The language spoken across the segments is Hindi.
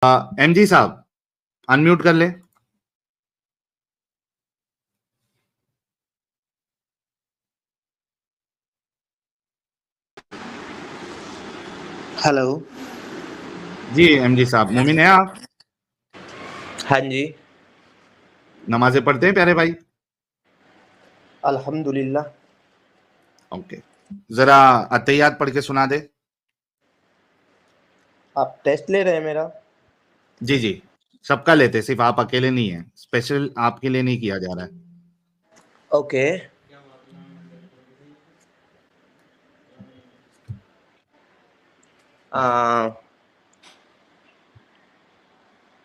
एमजी साहब अनम्यूट कर ले। हेलो जी एमजी साहब, मोमिन है आप? हाँ जी, नमाजें पढ़ते हैं प्यारे भाई? अल्हम्दुलिल्लाह। ओके, जरा अतहियात पढ़ के सुना दे। आप टेस्ट ले रहे हैं मेरा? जी जी, सबका लेते, सिर्फ आप अकेले नहीं है, स्पेशल आपके लिए नहीं किया जा रहा है। ओके।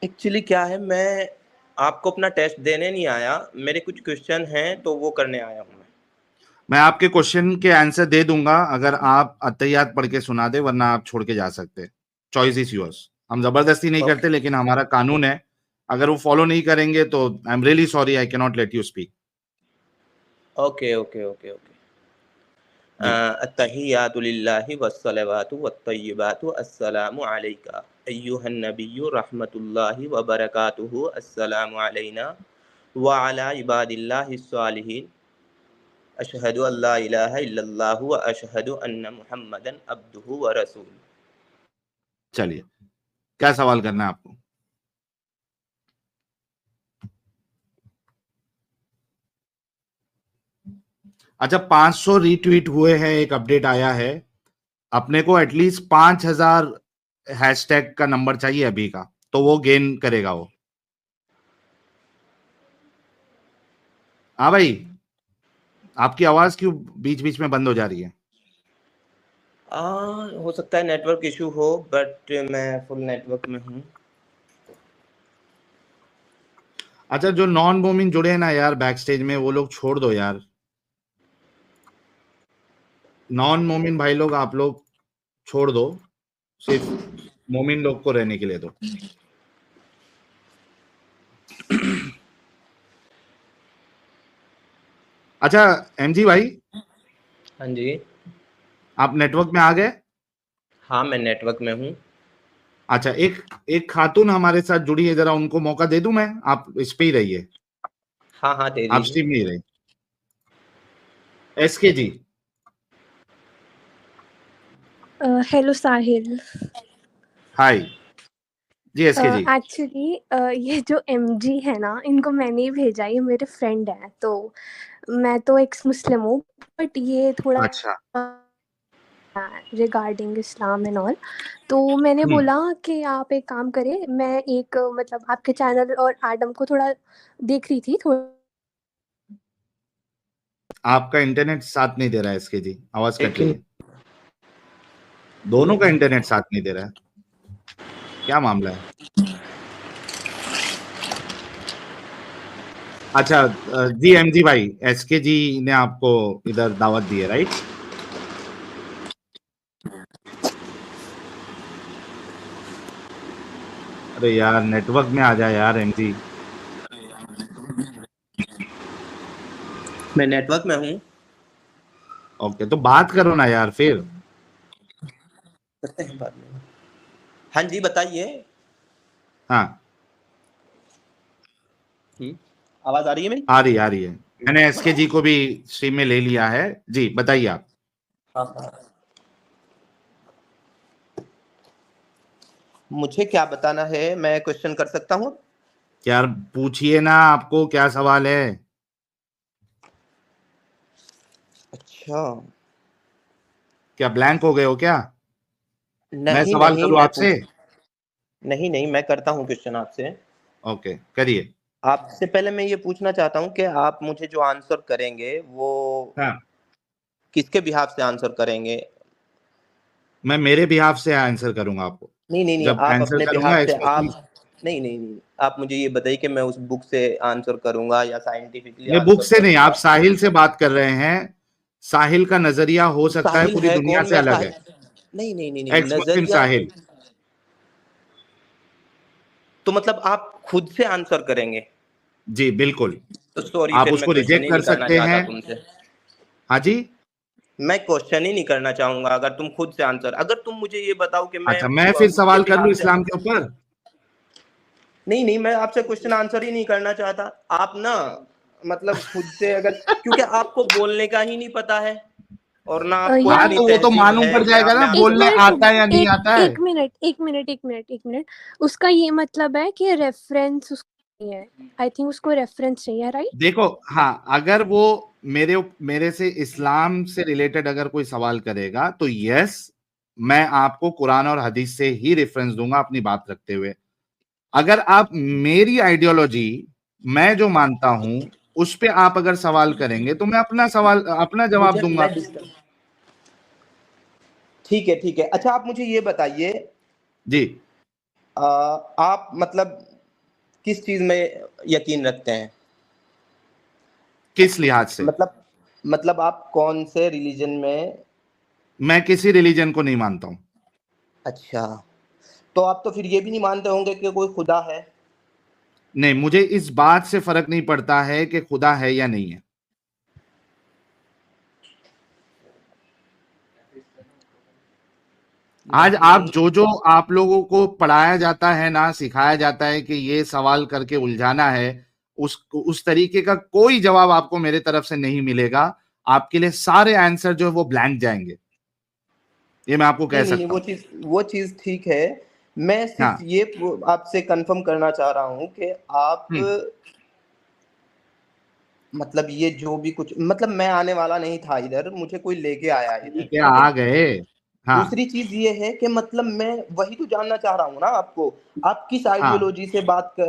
एक्चुअली क्या है, मैं आपको अपना टेस्ट देने नहीं आया, मेरे कुछ क्वेश्चन हैं तो वो करने आया हूँ मैं आपके क्वेश्चन के आंसर दे दूंगा अगर आप अतहियात पढ़ के सुना दे, वरना आप छोड़ के जा सकते। Choice is yours. हम जबरदस्ती नहीं करते, लेकिन हमारा कानून है, अगर वो फॉलो नहीं करेंगे तो I am really sorry, I can not let you speak. Okay okay okay okay. जी अत्तहियातु लिल्लाहि वस्सलावातु वत्तय्यिबातु अस्सलामु अलैका अय्युहन नबिय्यु रहमतुल्लाहि व बरकातुहु अस्सलामु अलैना व अला इबादिल्लाहिस सालिहीन अशहदु अल्ला इलाहा इल्लल्लाहु व अशहदु अन्ना मुहम्मदन अब्दुहु व रसूलुहु। चलिए, क्या सवाल करना है आपको? अच्छा, 500 रीट्वीट हुए हैं, एक अपडेट आया है। अपने को एटलीस्ट 5000 हैशटैग का नंबर चाहिए अभी का, तो वो गेन करेगा वो। हाँ भाई, आपकी आवाज क्यों बीच बीच में बंद हो जा रही है? हो सकता है नेटवर्क इशू हो, बट मैं फुल नेटवर्क में हूँ। अच्छा, जो नॉन मोमिन जुड़े हैं ना यार बैक स्टेज में, वो लोग छोड़ दो यार। नॉन मोमिन भाई लोग, आप लोग छोड़ दो, सिर्फ मोमिन लोग को रहने के लिए दो। अच्छा एमजी भाई, हाँ जी, आप नेटवर्क में आ गए? हाँ मैं नेटवर्क में हूँ। अच्छा, एक एक खातून हमारे साथ जुड़ी है, जरा उनको मौका दे दूं मैं? आप इस पे ही रहिए, हाँ हाँ दे आप दीजिए। स्ट्रीम में ही रहिए। एसके जी। हेलो साहिल। हाय जी एसके जी। एक्चुअली ये जो एमजी है ना, इनको मैंने ही भेजा, ये मेरे फ्रेंड हैं। तो मैं तो एक्स मुस्लिम हूँ, बट ये थोड़ा अच्छा। रिगार्डिंग इस्लाम एंड ऑल, तो मैंने बोला कि आप एक काम करें, मैं एक मतलब आपके चैनल और एडम को थोड़ा देख रही थी थोड़ा। आपका इंटरनेट साथ नहीं दे रहा है एसके जी, आवाज कट रही लेकिन है। दोनों का इंटरनेट साथ नहीं दे रहा है, क्या मामला है? अच्छा जी एमजी भाई, एसके जी ने आपको इधर दावत दी है, राइट? अरे यार, नेटवर्क में आ जा यार एमजी। मैं नेटवर्क में हूँ। ओके, तो बात करो ना यार फिर। करते हैं बाद में। हाँ जी बताइए। हाँ, आवाज आ रही है मेरी? आ रही है। मैंने एसके जी को भी स्ट्रीम में ले लिया है। जी बताइए आप। हाँ हाँ। मुझे क्या बताना है, मैं क्वेश्चन कर सकता हूँ? यार पूछिए ना, आपको क्या सवाल है? अच्छा। क्या ब्लैंक हो गए हो क्या? मैं नहीं सवाल नहीं करूं आपसे? नहीं नहीं, मैं करता हूँ क्वेश्चन आपसे। ओके, करिए। आपसे पहले मैं ये पूछना चाहता हूँ कि आप मुझे जो आंसर करेंगे वो हाँ, किसके बिहाफ से आंसर करेंगे? मैं मेरे बिहाफ से आंसर करूंगा आपको। नहीं नहीं नहीं, जब आप आंसर अपने करूंगा बिहाफ से स्पेशली। आप नहीं नहीं नहीं, आप मुझे ये बताइए कि मैं उस बुक से आंसर करूंगा या साइंटिफिकली मैं बुक आंसर से नहीं, आप करूंगा? साहिल से बात कर रहे हैं। साहिल का नजरिया हो सकता है साहिल पूरी है दुनिया कौन? से मैं अलग है। साहिल नहीं नहीं नहीं नहीं, एक्स मुस्लिम नजरिया। साहिल। तो मतलब आप खुद से आंसर करेंगे? जी बिल्कुल। तो सॉरी, आप फिर मैं उसको क्वेश्चन रिजेक्ट ही कर नहीं करना सकते चाहता हैं। तुमसे। हाँ जी। मैं क्वेश्चन ही नहीं करना चाहूंगा अगर तुम खुद से आंसर, अगर तुम मुझे ये बताओ कि मैं अच्छा, मैं फिर उसके सवाल कर लूं बिहाफ से। इस्लाम के ऊपर। नहीं नहीं, मैं आपसे क्वेश्चन आंसर ही नहीं करना चाहता। आप ना मतलब खुद से अगर, क्योंकि आपको बोलने का ही नहीं पता है और ना आपको यार इतनी तो वो तो तहजीब मालूम है पड़ कि जाएगा ना, मैं आपको बोलने बता आता है या सकूं। नहीं आता है। एक मिनट, उसका ये मतलब है कि रेफरेंस उसको नहीं है। आई थिंक उसको रेफरेंस चाहिए, राइट? देखो, हाँ, अगर वो मेरे से इस्लाम से रिलेटेड अगर कोई सवाल करेगा तो यस, मैं आपको कुरान और हदीस से ही रेफरेंस दूंगा अपनी बात रखते हुए। अगर आप मेरी आइडियोलॉजी, मैं जो मानता हूं, उस पे आप अगर सवाल करेंगे तो मैं अपना जवाब मुझे दूंगा। मैं डिस्टर्ब, ठीक है ठीक है। अच्छा आप मुझे ये बताइए, जी। आप मतलब किस चीज में यकीन रखते हैं? किस लिहाज से? मतलब आप कौन से रिलीजन में? मैं किसी रिलीजन को नहीं मानता हूं। अच्छा, तो आप तो फिर ये भी नहीं मानते होंगे कि कोई खुदा है? नहीं, मुझे इस बात से फर्क नहीं पड़ता है कि खुदा है या नहीं है। आज आप नहीं जो आप लोगों को पढ़ाया जाता है ना, सिखाया जाता है कि ये सवाल करके उलझाना है, उस तरीके का कोई जवाब आपको मेरे तरफ से नहीं मिलेगा। आपके लिए सारे आंसर जो है वो ब्लैंक जाएंगे, ये मैं आपको नहीं कह नहीं नहीं, सकता हूं। वो चीज ठीक है। मैं सिर्फ हाँ। ये आपसे कंफर्म करना चाह रहा हूँ कि आप हम्म। मतलब ये जो भी कुछ, मतलब मैं आने वाला नहीं था इधर, मुझे कोई लेके आया इधर, ठीक है, ठीक है। आ गए। हाँ। दूसरी चीज ये है कि मतलब मैं वही तो जानना चाह रहा हूँ ना आपको, आप किस हाँ, आइडियोलॉजी से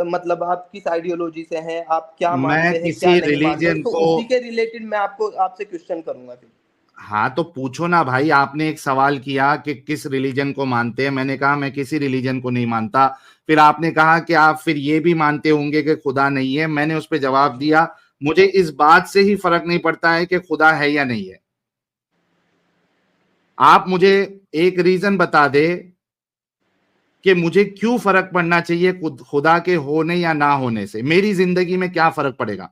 मतलब आप किस आइडियोलॉजी से हैं, आप क्या मैं मानते हैं क्या किसी नहीं मानते, रिलीजन तो को, उसी के रिलेटेड मैं आपको आपसे क्वेश्चन करूंगा फिर। हाँ तो पूछो ना भाई। आपने एक सवाल किया कि किस रिलीजन को मानते हैं, मैंने कहा मैं किसी रिलीजन को नहीं मानता। फिर आपने कहा कि आप फिर ये भी मानते होंगे कि खुदा नहीं है, मैंने उस पर जवाब दिया मुझे इस बात से ही फर्क नहीं पड़ता है कि खुदा है या नहीं है। आप मुझे एक रीजन बता दे कि मुझे क्यों फर्क पड़ना चाहिए खुदा के होने या ना होने से, मेरी जिंदगी में क्या फर्क पड़ेगा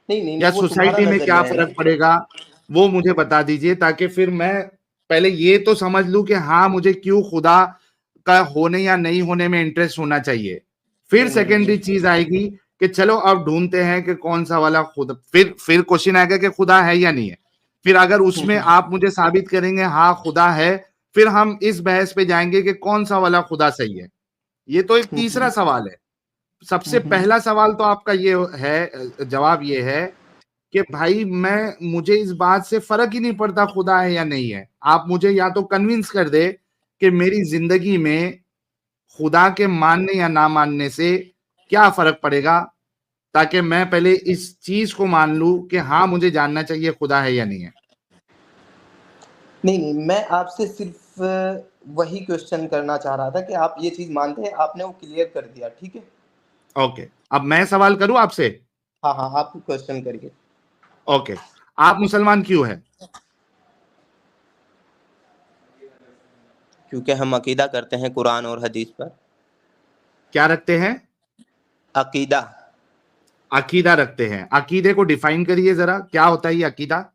नहीं नहीं नहीं, या वो तुम्हारा सोसाइटी में क्या नजरिया है ना। फर्क पड़ेगा, वो मुझे बता दीजिए, ताकि फिर मैं पहले ये तो समझ लूं कि हाँ मुझे क्यों खुदा का होने या नहीं होने में इंटरेस्ट होना चाहिए। फिर नहीं नहीं नहीं सेकेंडरी चीज आएगी कि चलो अब ढूंढते हैं कि कौन सा वाला खुदा, फिर क्वेश्चन आएगा कि खुदा है या नहीं है। फिर अगर उसमें आप मुझे साबित करेंगे हाँ खुदा है, फिर हम इस बहस पे जाएंगे कि कौन सा वाला खुदा सही है। ये तो एक तीसरा सवाल है। सबसे पहला सवाल तो आपका ये है, जवाब ये है कि भाई मुझे इस बात से फर्क ही नहीं पड़ता खुदा है या नहीं है। आप मुझे या तो कन्विंस कर दे कि मेरी जिंदगी में खुदा के मानने या ना मानने से क्या फर्क पड़ेगा, ताकि मैं पहले इस चीज को मान लूं कि हाँ मुझे जानना चाहिए खुदा है या नहीं है। नहीं नहीं, मैं आपसे सिर्फ वही क्वेश्चन करना चाह रहा था कि आप ये चीज मानते हैं, आपने वो क्लियर कर दिया, ठीक है। ओके, अब मैं सवाल करूं आपसे। हाँ हाँ, आप क्वेश्चन करिए। ओके, आप मुसलमान क्यों है? क्योंकि हम अकीदा करते हैं कुरान और हदीस पर। क्या रखते हैं? अकीदा, अकीदा रखते हैं। अकीदे को डिफाइन करिए जरा, क्या होता है ये अकीदा?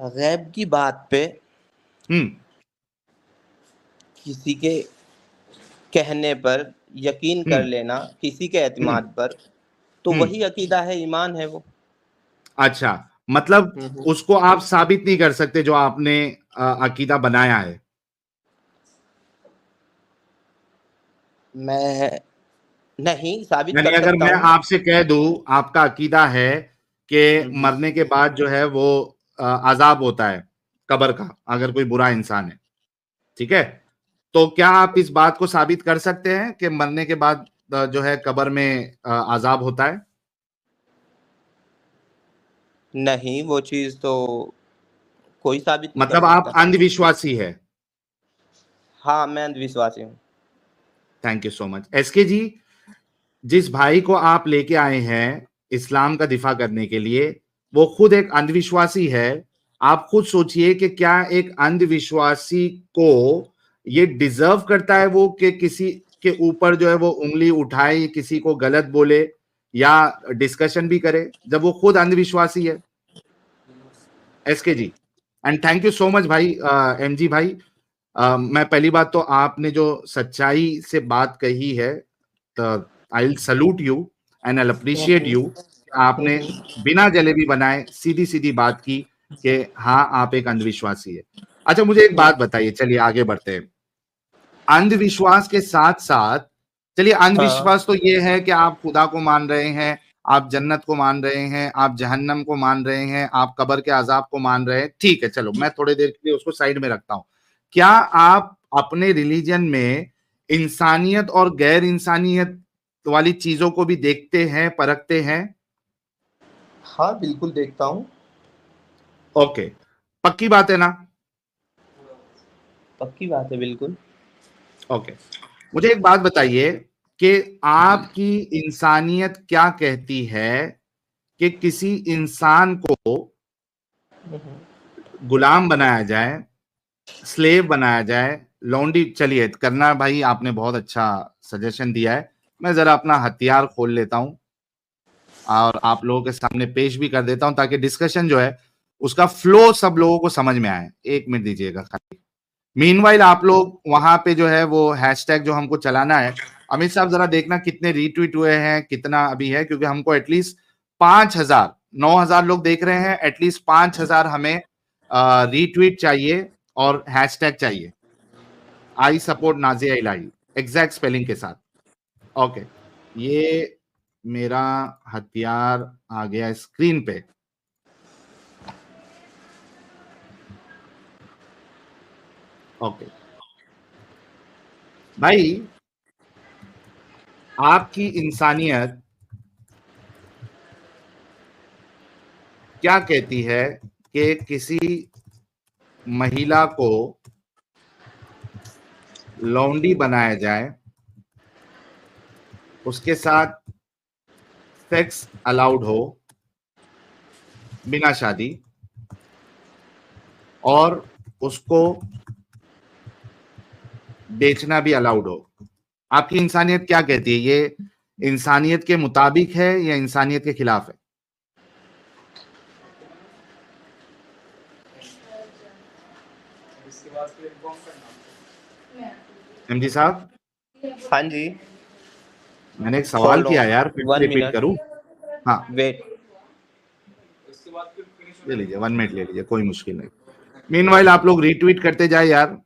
गैब की बात पे हम्म। किसी के कहने पर यकीन कर हम्म। लेना, किसी के हम्म। एतमाद पर, तो हम्म। वही अकीदा है, ईमान है वो। अच्छा, मतलब हम्म। उसको आप साबित नहीं कर सकते जो आपने अकीदा बनाया है। मैं नहीं साबित यानी कर अगर सकता मैं हूँ। आपसे कह दूं आपका अकीदा है कि हम्म। मरने के बाद जो है वो अजाब होता है कब्र का, अगर कोई बुरा इंसान है, ठीक है, तो क्या आप इस बात को साबित कर सकते हैं कि मरने के बाद जो है कब्र में अजाब होता है? नहीं, वो चीज तो कोई साबित नहीं कर मतलब आप सकता। अंधविश्वासी है? हाँ, मैं अंधविश्वासी हूँ। Thank you so much SK ji. जिस भाई को आप लेके आए हैं इस्लाम का दिफा करने के लिए, वो खुद एक अंधविश्वासी है। आप खुद सोचिए कि क्या एक अंधविश्वासी को ये डिजर्व करता है वो कि किसी के ऊपर जो है वो उंगली उठाए, किसी को गलत बोले या डिस्कशन भी करे, जब वो खुद अंधविश्वासी है? SK ji, and thank you so much भाई, एमजी भाई। मैं पहली बात तो आपने जो सच्चाई से बात कही है, I will salute you and I appreciate you. आपने बिना जलेबी बनाए सीधी सीधी बात की कि हाँ आप एक अंधविश्वासी है। अच्छा मुझे एक बात बताइए, चलिए आगे बढ़ते हैं। अंधविश्वास के साथ साथ चलिए, अंधविश्वास तो ये है कि आप खुदा को मान रहे हैं, आप जन्नत को मान रहे हैं, आप जहन्नम को मान रहे हैं, आप कब्र के अजाब को मान रहे हैं, ठीक है, चलो मैं थोड़ी देर के लिए उसको साइड में रखता हूं। क्या आप अपने रिलीजन में इंसानियत और गैर इंसानियत वाली चीजों को भी देखते हैं, परखते हैं? हाँ बिल्कुल देखता हूँ। ओके, पक्की बात है ना? पक्की बात है बिल्कुल। ओके, मुझे एक बात बताइए कि आपकी इंसानियत क्या कहती है कि किसी इंसान को गुलाम बनाया जाए, स्लेव बनाया जाए, लौंडी? चलिए करना भाई, आपने बहुत अच्छा सजेशन दिया है। मैं जरा अपना हथियार खोल लेता हूं और आप लोगों के सामने पेश भी कर देता हूं ताकि डिस्कशन जो है उसका फ्लो सब लोगों को समझ में आए। एक मिनट दीजिएगा खाली। मीनवाइल आप लोग वहां पे जो है वो हैशटैग जो हमको चलाना है, अमित साहब जरा देखना कितने रीट्वीट हुए हैं, कितना अभी है, क्योंकि हमको एटलीस्ट 5,000 9,000 लोग देख रहे हैं, एटलीस्ट 5,000 हमें रीट्वीट चाहिए और हैशटैग चाहिए, I support Nazia Ilahi, exact spelling के साथ। ओके, ये मेरा हथियार आ गया स्क्रीन पे। ओके भाई, आपकी इंसानियत क्या कहती है कि किसी महिला को लौंडी बनाया जाए, उसके साथ सेक्स अलाउड हो बिना शादी, और उसको बेचना भी अलाउड हो? आपकी इंसानियत क्या कहती है? ये इंसानियत के मुताबिक है या इंसानियत के खिलाफ है? एमजी साहब, हाँ जी, मैंने एक सवाल Hold किया on, यार, फिर 1 रिपीट minute, करूं? हाँ वेट। ले लीजिए, 1 मिनट ले लीजिए, कोई मुश्किल नहीं। मीनवाइल आप लोग रीट्वीट करते जाए यार,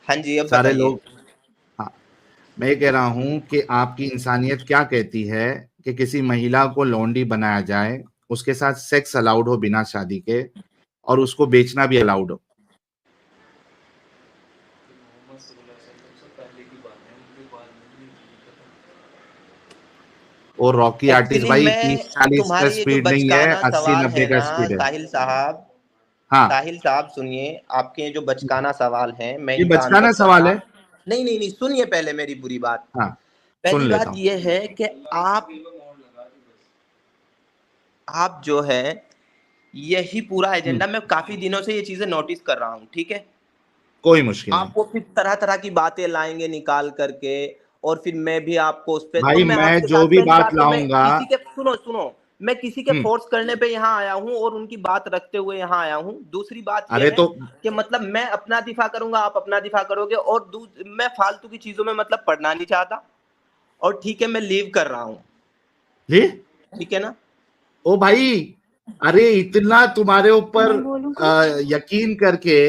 हाँ जी, अब सारे बताइए। लोग। हाँ, मैं ये कह रहा हूं कि आपकी इंसानियत क्या कहती है कि किसी महिला को लौंडी बनाया जाए, उसके साथ सेक्स अलाउड हो बिना शादी के, और उसको बेचना भी अलाउड हो? और रॉकी आर्टिस्ट एक्चुअली भाई, मैं 30-40 का तुम्हारे ये जो स्पीड नहीं है, बचकाना सवाल 80-90 है का ना स्पीड है। हाँ, साहिल साहब सुनिए, आपके ये जो बचकाना सवाल हैं मैं ये इनका बचकाना आंसर सवाल है। नहीं नहीं नहीं, सुनिए पहले मेरी बुरी बात। हाँ, सुन पहली लेता बात हूँ। ये है कि आप जो है यही पूरा एजेंडा, मैं काफी दिनों से ये चीजें नोटिस कर रहा हूँ, ठीक है। कोई मुश्किल नहीं आप वो फिर तरह तरह की बातें लाएंगे निकाल करके, और फिर मैं भी आपको उस पे, तो भाई। मैं मैं आपके जो साथ भी पहली बात बात तो मैं लाऊंगा, किसी के सुनो सुनो मैं किसी के फोर्स करने पे यहाँ आया हूँ और उनकी बात रखते हुए यहाँ आया हूँ। दूसरी बात अरे यह है तो कि मतलब मैं अपना दिफा करूंगा, आप अपना दिफा करोगे, और मैं फालतू की चीजों में मतलब पढ़ना नहीं चाहता, और ठीक है मैं लीव कर रहा हूँ, जी, ठीक है ना। ओ भाई, अरे इतना तुम्हारे ऊपर मैं बोलूं कुछ? यकीन करके,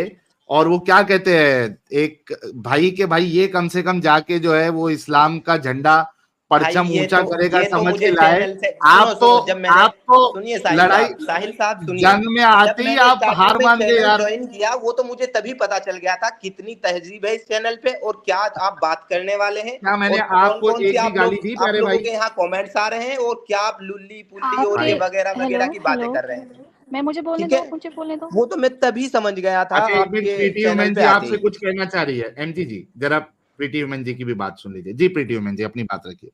और वो क्या कहते हैं, एक भाई के भाई ये कम से कम जाके जो है वो इस्लाम का झंडा भाई परचम ऊंचा करेगा ये तो समझ के मुझे लाए। चैनल से आप तो सुनो जब मैंने, आप तो सुनिए लड़ाई, साहिल साहब सुनिए, जंग में जब आते ही मैंने आप स्टार्टिंग हार में मान गए चैनल यार। ज्वाइन किया वो तो मुझे तभी पता चल गया था कितनी तहजीब है इस चैनल पे और क्या आप बात करने वाले हैं, क्या मैंने और कौन आपको कौन सी एक भी गाली दी आप प्यारे लोगों भाई? के यहाँ कमेंट्स आ रहे हैं, और क्या आप लुल्ली पुल्ली और आपके ये भाई, वगैरह वगैरह हेलो की बातें हेलो कर रहे हैं, मैं मुझे बोलने ठीक दो, है। मुझे बोलने दो। वो तो मैं तभी समझ गया था अच्छा एक मिनट, आपके प्रीति चैनल वुमेन पे जी आते आपसे ही। कुछ कहना चाह रही है। एमजी जी जरा प्रीति वुमेन जी की भी बात सुन लीजिए। जी प्रीति वुमेन जी, अपनी बात रखिए।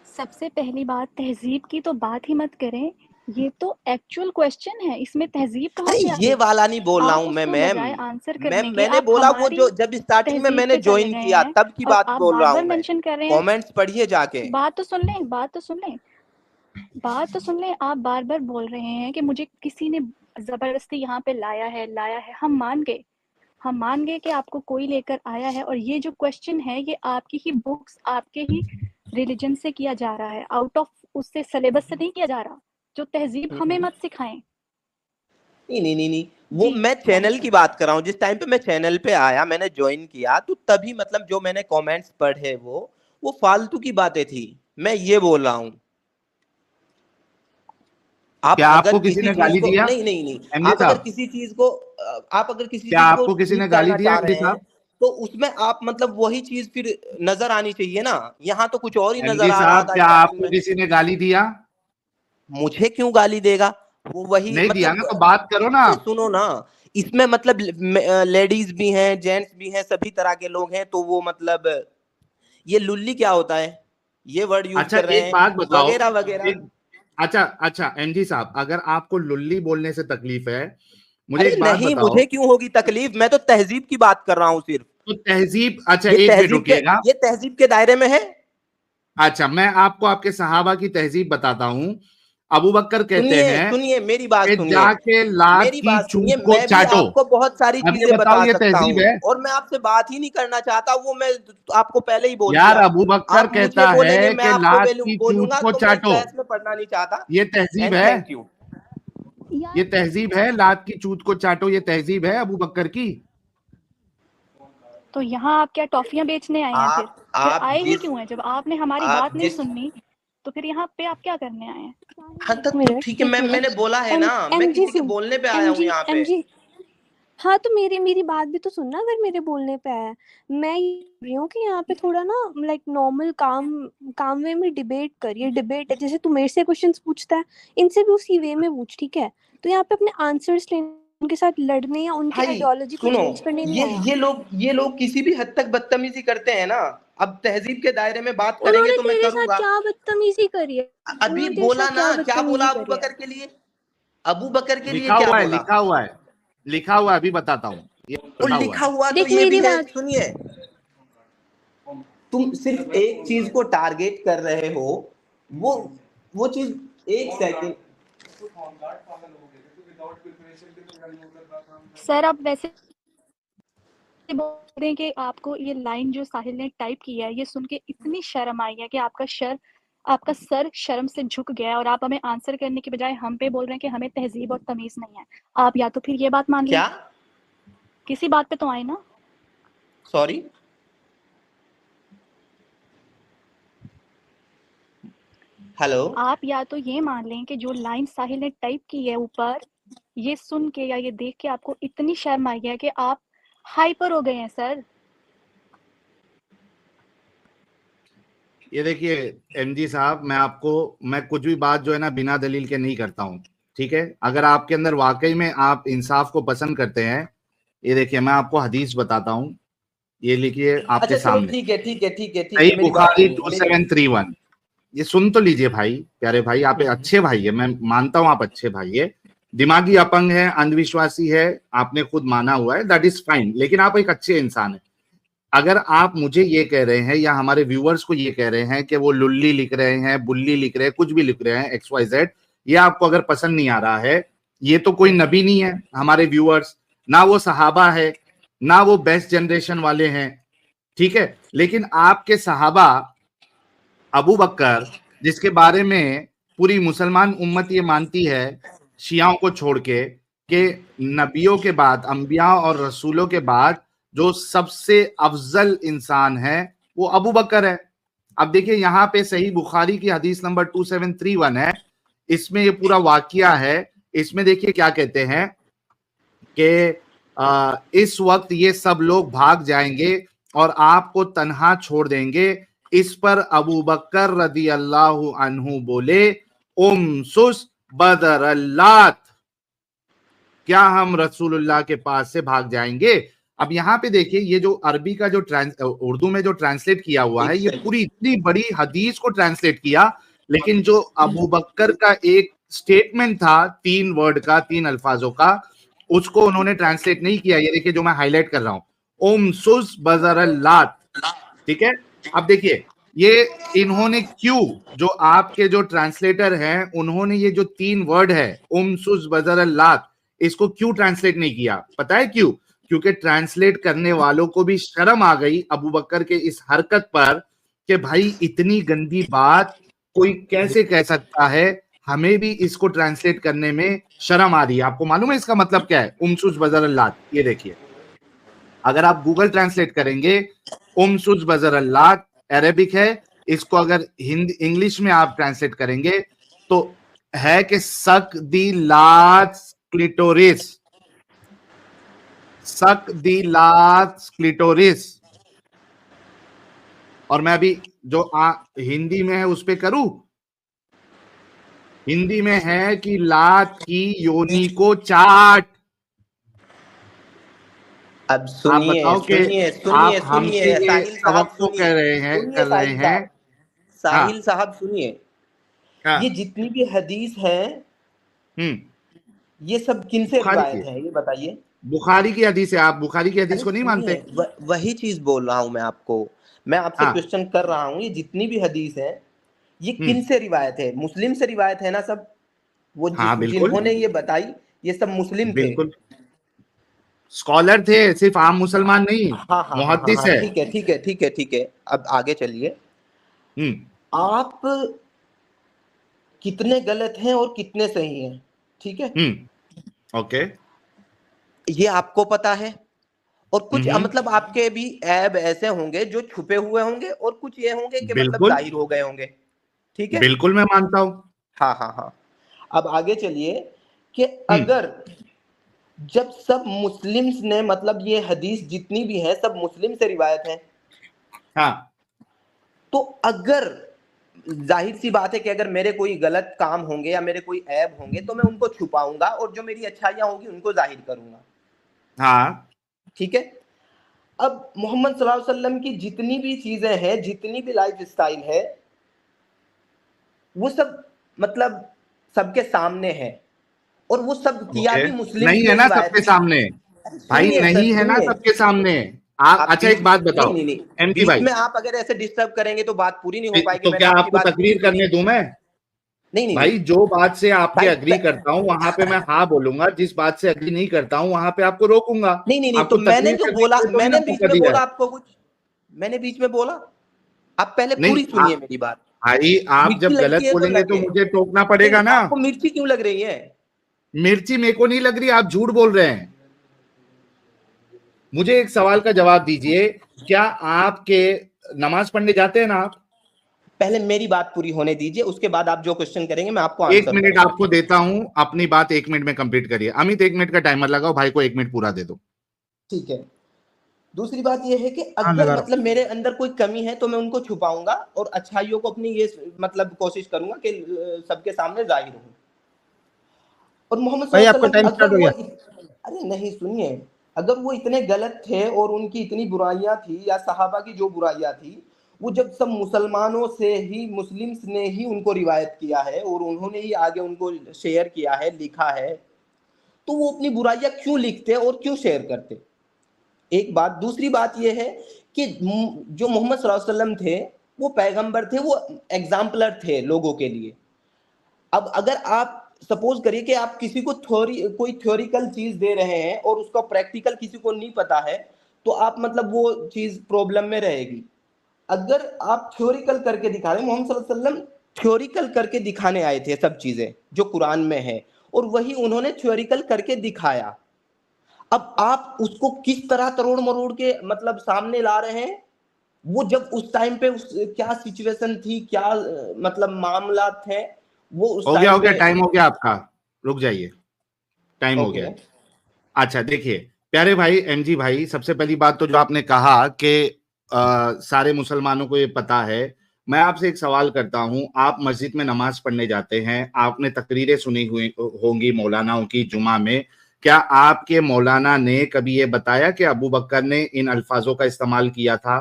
सबसे पहली बात, तहजीब की तो बात ही मत करें, ये तो एक्चुअल क्वेश्चन है, इसमें तहजीब कहाँ अरे से आ ये गई? वाला नहीं बोल रहा आप हूँ मैं उसको मैम। बजाय आंसर मैम करने के मैंने आप बोला वो हमारी जो जब स्टार्टिंग में तहजीब मैंने पे चले ज्वाइन गए किया हैं तब की और बात आप बोल रहा बार-बार हूँ मैं। मेंशन कर रहे हैं। कमेंट्स पढ़िए जाके। बात तो सुन लें, बात तो सुन लें। बात तो सुन लें, आप बार-बार बोल रहे हैं कि मुझे किसी ने जबरदस्ती यहाँ पे लाया है, हम मान गए कि आपको कोई लेकर आया है। और ये जो क्वेश्चन है ये आपकी ही बुक्स, आपके ही रिलीजन से किया जा रहा है, आउट ऑफ उससे सिलेबस से नहीं किया जा रहा। जो तहजीब हमें मत सिखाएं। नहीं, वो जी, मैं चैनल की बात कर रहा हूँ। जिस टाइम पे मैं चैनल पे आया, मैंने ज्वाइन किया, तो तभी मतलब जो मैंने कमेंट्स पढ़े वो फालतू की बातें थी। मैं ये बोल रहा हूँ, आप क्या अगर आपको किसी किसी ने चीज गाली को दिया नहीं, एमडी आप अगर साहब? किसी चीज को क्या आपको किसी ने ठीक गाली करना दिया चाह एमडी रहे हैं, साहब? तो उसमें आप मतलब वही चीज फिर नजर आनी चाहिए ना। यहाँ तो कुछ और ही एमडी नजर आ रहा साहब, था क्या स्टार्टिंग आपको में। किसी ने गाली दिया? मुझे क्यों गाली देगा? वो वही नहीं दिया मतलब, ना, तो बात करो ना। अरे सुनो ना, इसमें मतलब लेडीज भी हैं, जेंट्स भी हैं, सभी तरह के लोग हैं। तो वो मतलब ये लुल्ली क्या होता है, ये वर्ड यूज अच्छा कर रहे एक हैं बात बताओ, वगैरह वगैरह। एक अच्छा अच्छा एमजी साहब, अगर आपको लुल्ली बोलने से तकलीफ है, मुझे अरे एक बात नहीं, बताओ। मुझे क्यों होगी तकलीफ? मैं तो तहजीब की बात कर रहा हूँ सिर्फ। तो तहजीब, अच्छा एक मिनट रुकिएगा। ये तहजीब के दायरे में है। अच्छा, मैं आपको आपके सहाबा की तहजीब बताता हूं। अबू बकर कहते सुनिए हैं सुनिए, मेरी बात कि सुनिए, जाके लात मेरी की बात सुनिए। चूत को मैं भी चाटो। आपको बहुत सारी अब ये चीजें बताओ, बता ये सकता तहजीब हूँ, है? और मैं आपसे बात ही नहीं करना चाहता। वो मैं आपको पहले ही बोल यार दिया। अबू बकर आप मुझे कहता बोलेंगे, है मैं कि आपको लात की चूत बोलूंगा, को तो मैं इस चाटो। बहस में पढ़ना नहीं चाहता। ये तहजीब एंड है? Thank you. ये तहजीब है? लात की चूत को चाटो, ये तहजीब है अबू बकर की? तो यहाँ आप क्या टॉफियां बेचने आए हैं? फिर आप आए ही जिस क्यों हैं? जब आपने हमारी आप बात नहीं जिस सुननी, तो फिर यहाँ पे आप क्या करने आए हैं? हाँ एक तक तो मिनट, ठीक है, एक मिनट। मैंने बोला है ना, मैं एमजी किसी के सुन, बोलने पे आया हूँ एमजी यहाँ पे। एमजी हाँ, तो मेरी बात भी तो सुनना। अगर मेरे बोलने पे आया, मैं ये बोल रही हूँ कि यहाँ पे थोड़ा ना लाइक नॉर्मल काम वे में डिबेट करिए। डिबेट है, जैसे तू मेरे से क्वेश्चंस पूछता है, इनसे भी उसी वे में पूछ, ठीक है? तो यहाँ पे अपने आंसर्स लेने, उनके साथ लड़ने या उनकी भाई आइडियोलॉजी को सुनो, चेंज करने नहीं आया। ये लोग किसी भी हद तक बदतमीजी करते हैं ना। अब तहजीब के दायरे में बात करेंगे उन्होंने तो मैं तेरे साथ करूंगा। क्या बदतमीजी करी है? अभी उन्होंने तेरे बोला साथ ना, क्या क्या बोला बदतमीजी अबू करी है? बकर के लिए? अबू बकर के लिए लिखा क्या हुआ है, बोला? लिखा हुआ है, लिखा हुआ है, अभी बताता हूँ। ये और लिखा हुआ लिखा है। हुआ तो देख ये भी मेरी है। बात, सुनिए, तुम सिर्फ एक चीज को टारगेट कर रहे हो। वो वो चीज, एक सेकंड। सर आप वैसे बोल रहे हैं कि आपको ये लाइन जो साहिल ने टाइप की है, ये सुन के इतनी शर्म आई है कि आपका सर शर्म से झुक गया है, और आप हमें आंसर करने के बजाय हम पे बोल रहे हैं कि हमें तहजीब और तमीज नहीं है। आप या तो फिर ये बात मान लें, क्या? किसी बात पे तो आए ना। Sorry, hello. आप या तो ये मान लें कि जो लाइन साहिल ने टाइप की है ऊपर, ये सुन के या ये देख के आपको इतनी शर्म आई है कि आप हाइपर हो गए हैं सर। ये देखिए एमजी साहब, मैं कुछ भी बात जो है ना बिना दलील के नहीं करता हूँ, ठीक है? अगर आपके अंदर वाकई में आप इंसाफ को पसंद करते हैं, ये देखिए मैं आपको हदीस बताता हूँ, ये लिखिए आपके अच्छा चलो, सामने। ठीक है ठीक है ठीक है ठीक सही है, मेरी बात बुखारी सुनिए। 2731, ये सुन तो लीजिए भाई, प्यारे भाई, आप एक अच्छे भाई है, मैं मानता हूं आप अच्छे भाई है। दिमागी अपंग है, अंधविश्वासी है, आपने खुद माना हुआ है, दैट इज फाइन, लेकिन आप एक अच्छे इंसान है। अगर आप मुझे ये कह रहे हैं या हमारे व्यूअर्स को ये कह रहे हैं कि वो लुल्ली लिख रहे हैं, बुल्ली लिख रहे हैं, कुछ भी लिख रहे हैं, एक्स वाई जेड, ये आपको अगर पसंद नहीं आ रहा है, ये तो कोई नबी नहीं है हमारे व्यूअर्स, ना वो सहाबा है, ना वो बेस्ट जनरेशन वाले हैं, ठीक है? लेकिन आपके सहाबा, अबू बकर, जिसके बारे में पूरी मुसलमान उम्मत ये मानती है, शियाओं को छोड़ के, कि नबियों के बाद, अंबिया और रसूलों के बाद जो सबसे अफजल इंसान है वो अबू बकर है। अब देखिए यहाँ पे सही बुखारी की हदीस नंबर 2731 है, इसमें ये पूरा वाकिया है। इसमें देखिए क्या कहते हैं कि इस वक्त ये सब लोग भाग जाएंगे और आपको तन्हा छोड़ देंगे। इस पर अबू बकर रदी अल्लाह अन्हु बोले, उमसुस बदरल्लात, क्या हम रसूलुल्लाह के पास से भाग जाएंगे? अब यहाँ पे देखिए, ये जो अरबी का जो उर्दू में जो ट्रांसलेट किया हुआ है, ये पूरी इतनी बड़ी हदीस को ट्रांसलेट किया, लेकिन जो अबू बकर का एक स्टेटमेंट था 3 वर्ड का, 3 अल्फाजों का, उसको उन्होंने ट्रांसलेट नहीं किया। ये देखिए जो मैं हाईलाइट कर रहा हूं, उमसुस बजरल्लात, ठीक है? अब देखिए ये इन्होंने क्यों, जो आपके जो ट्रांसलेटर हैं, उन्होंने ये जो 3 वर्ड है उमसुस बजरल्लात, इसको क्यों ट्रांसलेट नहीं किया? पता है क्यों? क्योंकि ट्रांसलेट करने वालों को भी शर्म आ गई अबू बकर के इस हरकत पर कि भाई इतनी गंदी बात कोई कैसे कह सकता है, हमें भी इसको ट्रांसलेट करने में शर्म आ रही है। आपको मालूम है इसका मतलब क्या है? उमसुस बजर अल्लाह, ये देखिए, अगर आप गूगल ट्रांसलेट करेंगे, उमसुस बजर अल्लाह अरेबिक है, इसको अगर हिंदी इंग्लिश में आप ट्रांसलेट करेंगे तो है कि सक दी लास्ट क्लिटोरिस, सक दी लास्ट क्लिटोरिस। और मैं अभी जो हिंदी में है उस पे करूं, हिंदी में है कि लात की योनि को चाट। अब आप सुनिए बताओ कि सुनिए आप सुनिए हमसे सुनिए ये साहिल साहब तवक्को सुनिए, कह रहे हैं, सुनिए कर रहे साहिल हैं। साहब, साहिल साहब सुनिए, हाँ, ये जितनी भी हदीस है ये सब किन से बुखारी रिवायत की, है ये बताइए? बुखारी की हदीस है। आप बुखारी की हदीस अरे को नहीं मानते? सुनिए, वही चीज बोल रहा हूं मैं आपको, मैं आपसे हाँ, क्वेश्चन कर रहा हूँ, ये जितनी भी हदीस है ये हम्म, किन से रिवायत है? मुस्लिम से रिवायत है ना सब? वो हाँ, बिल्कुल, जिन्होंने ये बताई ये सब मुस्लिम थे। बिल्कुल स्कॉलर थे, सिर्फ आम मुसलमान नहीं, हाँ हाँ हाँ हाँ मुहद्दिस हाँ, है। ठीक है ठीक है ठीक है ठीक है। अब आगे चलिए, हम्म, आप कितने गलत हैं और कितने सही हैं, ठीक है, ओके, ये आपको पता है। और कुछ हम्म, मतलब आपके भी ऐब ऐसे होंगे जो छुपे हुए होंगे और कुछ ये होंगे कि मतलब बिल्कुल, जाहिर हो गए होंगे, ठीक है। बिल्कुल मैं मानता हूं। हाँ हाँ हाँ। अब आगे चलिए कि हम्म, अगर जब सब मुस्लिम्स ने मतलब ये हदीस जितनी भी है सब मुस्लिम से रिवायत है, हाँ, तो अगर जाहिर सी बात है कि अगर मेरे कोई गलत काम होंगे या मेरे कोई ऐब होंगे तो मैं उनको छुपाऊंगा और जो मेरी अच्छाइयां होंगी उनको जाहिर करूंगा, हाँ, ठीक है। अब मोहम्मद सल्लल्लाहु अलैहि वसल्लम की जितनी भी चीजें हैं, जितनी भी लाइफ स्टाइल है, वो सब मतलब सबके सामने है, और वो सब किया ओके, भी मुस्लिम्स नहीं है ने ना रिवायत सबके की। सामने भाई, सुनिए सर नहीं है ना सुनिए, सबके सामने। आप आप अच्छा बीच एक बात नहीं बताओ नहीं नहीं, एमटी बीच भाई, में आप अगर ऐसे डिस्टर्ब करेंगे तो बात पूरी नहीं हो पाएगी। तो मैंने क्या आपकी आपको बात पूरी तकरीर सुनी। करने दूं मैं? नहीं नहीं नहीं भाई जो बात से आपके भाई अग्री करता हूं वहां पे मैं हाँ बोलूंगा, जिस बात से अग्री नहीं करता हूं वहां पे आपको रोकूंगा। नहीं नहीं नहीं, तो आपको मैंने तकरीर जो करने बोला, के लिए थोड़ी ना मैंने बीच मौका में दिया बोला है। आपको कुछ, मैंने बीच में बोला, आप पहले नहीं पूरी सुनिए मेरी बात। भाई, आप मिर्ची जब गलत लगती है तो बोलेंगे तो लगे, मुझे टोकना नहीं पड़ेगा नहीं, ना। आपको मिर्ची क्यों लग रही है? मिर्ची मेरे को नहीं लग रही, आप झूठ बोल रहे हैं। मुझे एक सवाल का जवाब दीजिए, क्या आपके नमाज पढ़ने जाते हैं ना आप? पहले मेरी बात पूरी होने दीजिए, उसके बाद आप जो क्वेश्चन करेंगे मैं आपको एक आंसर मिनट करूंगा। आपको देता हूं, अपनी बात 1 मिनट में कंप्लीट करिए। अमित 1 मिनट का टाइमर लगाओ, भाई को 1 मिनट पूरा दे दो। ठीक है। दूसरी बात यह है कि हाँ, अगर लगा रहा हूं। मतलब मेरे अंदर कोई कमी है तो मैं उनको छुपाऊंगा और अच्छाइयों को अपनी ये मतलब कोशिश करूंगा कि सबके सामने जाहिर हूं। और मोहम्मद भाई सल्लल्लाहु आपका अलैहि टाइम वसल्लम स्टार्ट हो गया। अरे नहीं सुनिए, अगर वो इतने गलत थे और उनकी इतनी बुराइयां थी या सहाबा की जो बुराइयां थी, वो जब सब मुसलमानों से ही, मुस्लिम्स ने ही उनको रिवायत किया है और उन्होंने ही आगे उनको शेयर किया है, लिखा है, तो वो अपनी बुराइयां क्यों लिखते और क्यों शेयर करते? एक बात। दूसरी बात यह है कि जो मोहम्मद सल्लल्लाहु अलैहि वसल्लम थे वो पैगंबर थे, वो एग्जाम्पलर थे लोगों के लिए। अब अगर आप सपोज करिए कि आप किसी को कोई थ्योरिकल चीज दे रहे हैं और उसका प्रैक्टिकल किसी को नहीं पता है, तो आप मतलब वो चीज प्रॉब्लम में रहेगी। अगर आप थ्योरिकल करके दिखा रहे हैं, मोहम्मद सल्लल्लाहु अलैहि वसल्लम थ्योरिकल करके दिखाने आए थे सब चीजें जो कुरान में है, और वही उन्होंने थ्योरिकल करके दिखाया। अब आप उसको किस तरह तरोड़ मरोड़ के मतलब सामने ला रहे हैं, वो जब उस टाइम पे उस क्या सिचुएशन थी, क्या मतलब मामला थे, वो उस हो टाइम गया, पे। टाइम हो गया आपका, रुक जाइए, टाइम हो ओके। गया। अच्छा देखिए प्यारे भाई एमजी भाई, सबसे पहली बात तो जो आपने कहा कि सारे मुसलमानों को ये पता है, मैं आपसे एक सवाल करता हूं। आप मस्जिद में नमाज पढ़ने जाते हैं, आपने तकरीरें सुनी हुई होंगी मौलानाओं की जुमा में। क्या आपके मौलाना ने कभी ये बताया कि अबू बकर ने इन अल्फाजों का इस्तेमाल किया था?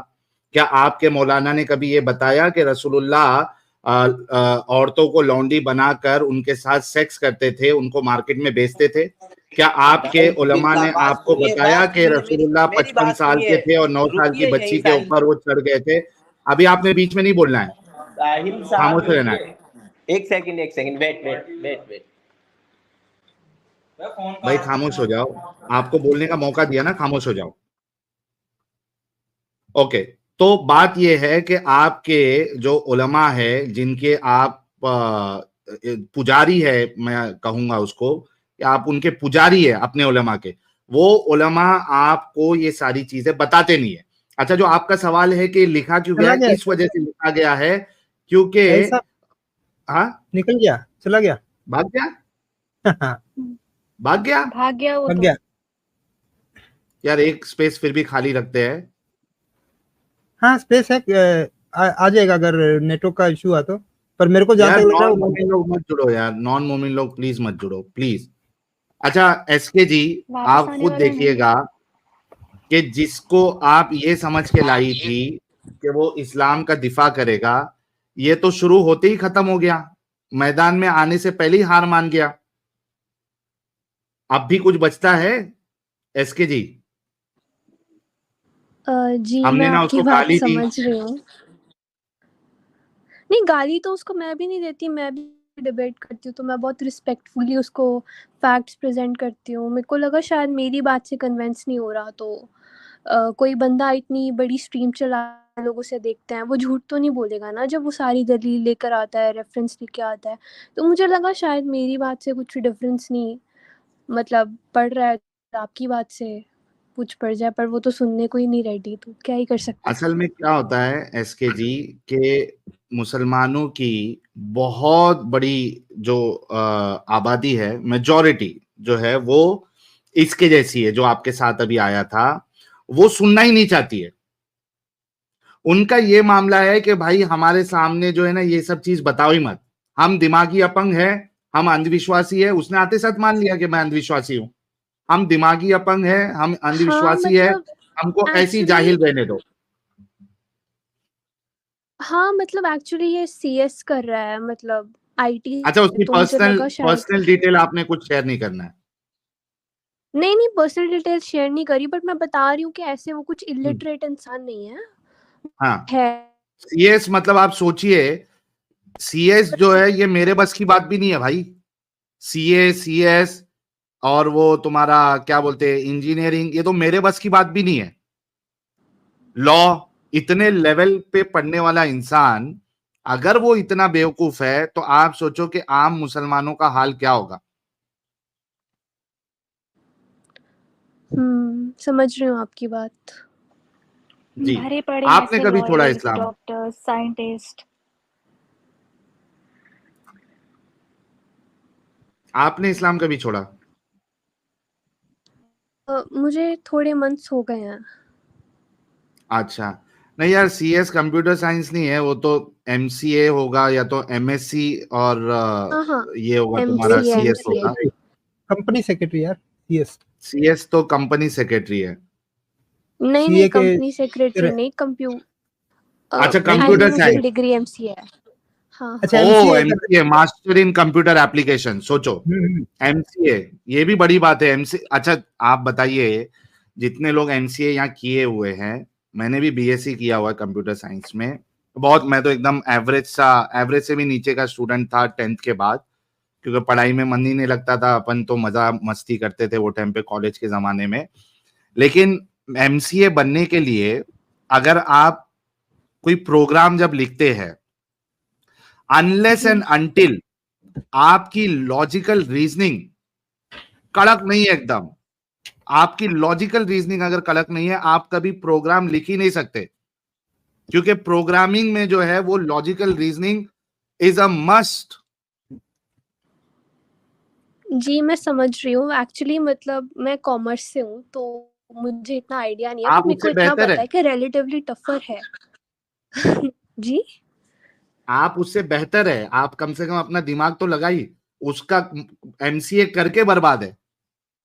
क्या आपके मौलाना ने कभी ये बताया कि रसूलुल्लाह औरतों को लौंडी बनाकर उनके साथ सेक्स करते थे, उनको मार्केट में बेचते थे? क्या आपके भाई उलमा ने बात आपको सुनिए, बताया कि मेरी रसूलुल्लाह मेरी 55 बात साल सुनिए, के थे और 9 साल की रुकिए बच्ची यहीं के ऊपर वो चढ़ गए थे? अभी आपने बीच में नहीं बोलना है, साहिल साहब खामोश रहना है। रुकिए, एक second wait wait wait wait. भाई खामोश हो जाओ, आपको बोलने का मौका दिया ना, खामोश हो जाओ। ओके, तो बात यह है कि आपके जो उलमा है, जिनके आप पुजारी है, मैं कहूंगा उसको, कि आप उनके पुजारी है अपने उलमा के, वो उलमा आपको ये सारी चीजें बताते नहीं है। अच्छा, जो आपका सवाल है कि लिखा क्यों गया चला है, गया किस वजह से लिखा गया है, क्योंकि ऐसा हाँ, निकल गया, चला गया। भाग गया, भाग गया भाग गया वो लग तो। गया। यार, एक स्पेस फिर भी खाली रखते हैं। हाँ स्पेस है, आ जाएगा अगर नेटवर्क का इशू आ तो, पर मेरे को जहां यार तक लग रहा है नॉन वो मोमिन लोग मत जुड़ो, यार नॉन मोमिन लोग प्लीज मत जुड़ो, प्लीज। अच्छा एसके जी, वापस आप आने खुद वाला नहीं। देखिएगा कि जिसको आप ये समझ के लाई थी कि वो इस्लाम का दिफा करेगा, ये तो शुरू होते ही खत्म हो गया, मैदान में आने से पहले ही हार मान गया। अब भी कुछ बचता है एसके जी? जी मैं हमने ना आपकी उसको बात गाली दी। समझ रही हूँ। नहीं, गाली तो उसको मैं भी नहीं देती, मैं भी डिबेट करती हूँ तो मैं बहुत रिस्पेक्टफुली उसको फैक्ट्स प्रेजेंट करती हूँ। मेरे को लगा शायद मेरी बात से कन्विंस नहीं हो रहा, तो कोई बंदा इतनी बड़ी स्ट्रीम चला लोग उसे देखते हैं, वो झूठ तो नहीं बोलेगा ना जब वो सारी दलील लेकर आता है, रेफरेंस लेके आता है। तो मुझे लगा शायद मेरी बात से कुछ डिफरेंस नहीं मतलब पड़ रहा है, आपकी बात से कुछ पड़ जाए, पर वो तो सुनने को ही नहीं रेडी, तो क्या ही कर सकते हैं। असल में क्या होता है एसके जी, कि मुसलमानों की बहुत बड़ी जो आबादी है, मेजॉरिटी जो है वो इसके जैसी है, जो आपके साथ अभी आया था, वो सुनना ही नहीं चाहती है। उनका ये मामला है कि भाई हमारे सामने जो है ना, ये सब चीज बताओ ही मत, हम दिमागी अपंग है, हम अंधविश्वासी है। उसने आते साथ मान लिया कि मैं अंधविश्वासी हूं, हम दिमागी अपंग है, हम हाँ अंधविश्वासी है, मतलब हमको ऐसी एक्चुअली जाहिल रहने दो। हाँ मतलब एक्चुअली ये सीएस कर रहा है, मतलब आईटी, अच्छा, उसकी तो मुझे पर्सनल लगा शायद पर्सनल डिटेल आपने कुछ शेयर नहीं करना है। नहीं पर्सनल डिटेल शेयर नहीं करी, बट मैं बता रही हूँ कि ऐसे वो कुछ हम्म, इलिटरेट इंसान नहीं है हाँ, है सीएस मतलब आप सोचिए, सीएस जो है ये मेरे बस की बात भी नहीं है भाई। सीए, सीएस और वो तुम्हारा क्या बोलते हैं इंजीनियरिंग, ये तो मेरे बस की बात भी नहीं है। लॉ, इतने लेवल पे पढ़ने वाला इंसान अगर वो इतना बेवकूफ है, तो आप सोचो कि आम मुसलमानों का हाल क्या होगा। समझ रही हूँ आपकी बात। जी, भरे पड़े हैं आपने ऐसे कभी छोड़ा लॉयर्स, इस्लाम? Doctors, scientist. आपने इस्लाम कभी छोड़ा? मुझे थोड़े मंथ्स हो गए हैं। अच्छा, नहीं यार, सीएस कंप्यूटर साइंस नहीं है, वो तो एमसीए होगा या तो एमएससी, और हाँ ये होगा तुम्हारा एमसीए सीएस होगा। कंपनी सेक्रेटरी यार, सीएस। सीएस तो कंपनी सेक्रेटरी है। नहीं सीए के कंपनी सेक्रेटरी नहीं, अच्छा, नहीं आई कंप्यूटर मीन उसकी साइंस। डिग्री एमसीए है। हाँ अच्छा ओ, MCA MCA, master in computer application. सोचो, एमसीए, ये भी बड़ी बात है। एमसी, अच्छा आप बताइए, जितने लोग एमसीए यहाँ किए हुए हैं, मैंने भी बीएससी किया हुआ है कंप्यूटर साइंस में, बहुत, मैं तो एकदम एवरेज से भी नीचे का स्टूडेंट था 10th के बाद, क्योंकि पढ़ाई में मन ही नहीं लगता था। अपन तो मजा मस्ती करते थे वो टाइम पे कॉलेज के जमाने में। लेकिन एमसीए बनने के लिए अगर आप कोई प्रोग्राम जब लिखते हैं, अनलेस एंड अनटिल आपकी लॉजिकल रीजनिंग कड़क नहीं है एकदम, आपकी लॉजिकल रीजनिंग अगर कड़क नहीं है, आप कभी प्रोग्राम लिख ही नहीं सकते। क्योंकि प्रोग्रामिंग में जो है वो logical reasoning is a must. जी मैं समझ रही हूँ। एक्चुअली मतलब मैं कॉमर्स से हूँ, तो मुझे इतना आइडिया नहीं है, आप बट मेरे को उससे इतना बेहतर पता है, है कि रिलेटिवली टफर है। जी आप उससे बेहतर है, आप कम से कम अपना दिमाग तो लगाइए। उसका एमसीए करके बर्बाद है।